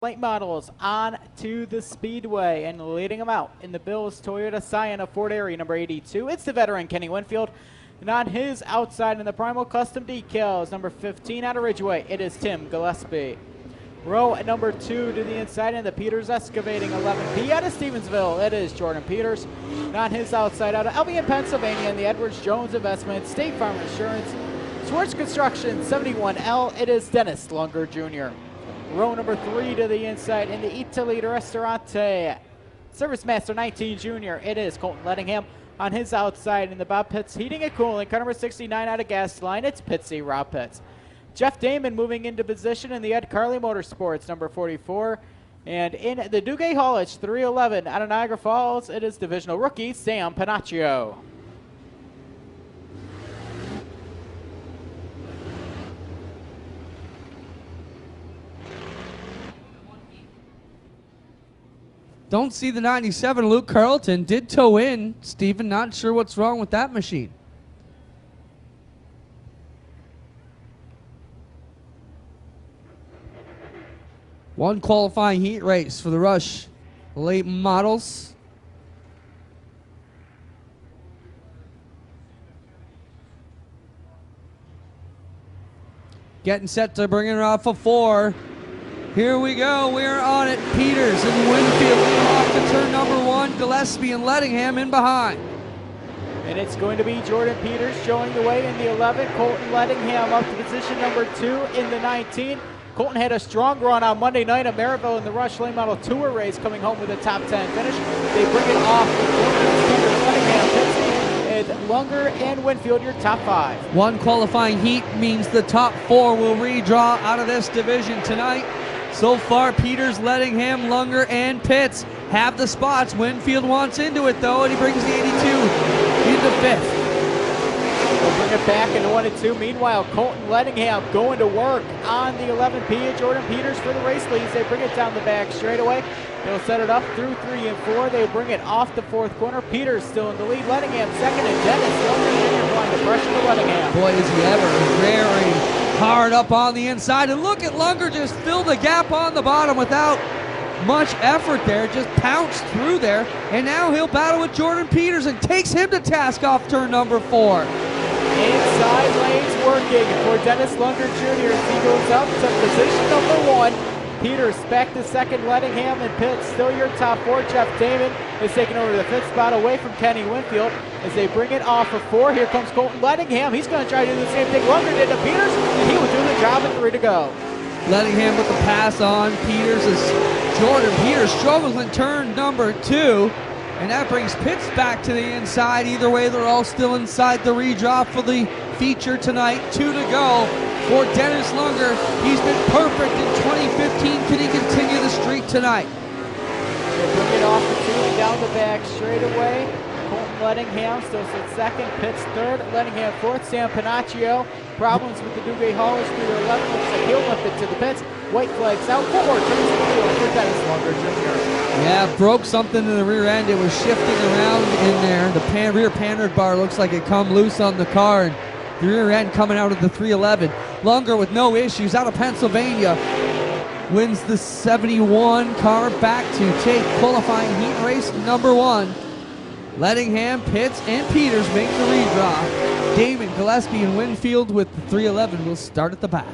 late models on to the speedway, and leading them out in the Bills Toyota Scion of Fort Erie, number 82. It's the veteran Kenny Winfield, and on his outside in the Primal Custom Decals, number 15 out of Ridgeway, it is Tim Gillespie. Row at number 2 to the inside in the Peters Excavating 11P out of Stevensville, it is Jordan Peters. And on his outside out of Albion, Pennsylvania, in the Edwards Jones Investment, State Farm Insurance, Swartz Construction 71L, it is Dennis Lunger Jr. Row number 3 to the inside in the Italy Ristorante, Service Master 19 Junior, it is Colton Lettingham. On his outside in the Bob Pitts Heating and Cooling, car number 69 out of Gas Line, it's Pitsy Rob Pitts. Jeff Damon moving into position in the Ed Carley Motorsports, number 44. And in the Duguay Haulage 311 out of Niagara Falls, it is divisional rookie Sam Panaccio. Don't see the 97. Luke Carlton did tow in. Stephen, not sure what's wrong with that machine. One qualifying heat race for the Rush late models. Getting set to bring it off of 4. Here we go, we're on it. Peters and Winfield off to turn number 1. Gillespie and Lettingham in behind. And it's going to be Jordan Peters showing the way in the 11. Colton Lettingham up to position number 2 in the 19. Colton had a strong run on Monday night at Maryville in the Rush Lane Model Tour race, coming home with a top 10 finish. They bring it off with Peters, Lettingham, Pitsy, and Lunger and Winfield, your top 5. One qualifying heat means the top 4 will redraw out of this division tonight. So far, Peters, Lettingham, Lunger, and Pitts have the spots. Winfield wants into it, though, and he brings the 82 into 5th. We'll bring it back into 1 and 2. Meanwhile, Colton Lettingham going to work on the 11P, and Jordan Peters for the race leads. They bring it down the back straightaway. They'll set it up through 3 and 4. They bring it off the 4th corner. Peters still in the lead. Lettingham second, and Dennis Lunger Jr. applying the pressure to Lettingham. Boy, is he ever very hard up on the inside, and look at Lunger just fill the gap on the bottom without much effort there, just pounced through there, and now he'll battle with Jordan Peters and takes him to task off turn number 4. Inside lanes working for Dennis Lunger Jr. as he goes up to position number 1. Peters back to second, Lettingham and Pitts still your top 4. Jeff Damon is taking over the 5th spot away from Kenny Winfield as they bring it off of 4. Here comes Colton Lettingham. He's going to try to do the same thing Lunger did to Peters, and he will do the job at 3 to go. Lettingham with the pass on Peters as Jordan Peters struggles in turn number 2, and that brings Pitts back to the inside. Either way, they're all still inside the redraw for the feature tonight. 2 to go for Dennis Lunger. He's been perfect in 2015. Can he continue the streak tonight? They bring it off the 2 and down the back straight away. Colton Lettingham still sits second, Pitts 3rd, Lettingham 4th, Sam Panaccio. Problems with the Duguay Haulage through their 11, looks like he'll limp it to the pits. White flags out, 4 more turns the field for Dennis Lunger Jr. Yeah, broke something in the rear end. It was shifting around in there. The rear panhard bar looks like it come loose on the car, and the rear end coming out of the 311. Lunger with no issues out of Pennsylvania wins the 71 car back to take qualifying heat race number 1. Lettingham, Pitts, and Peters make the redraw. Damon, Gillespie, and Winfield with the 311 will start at the back.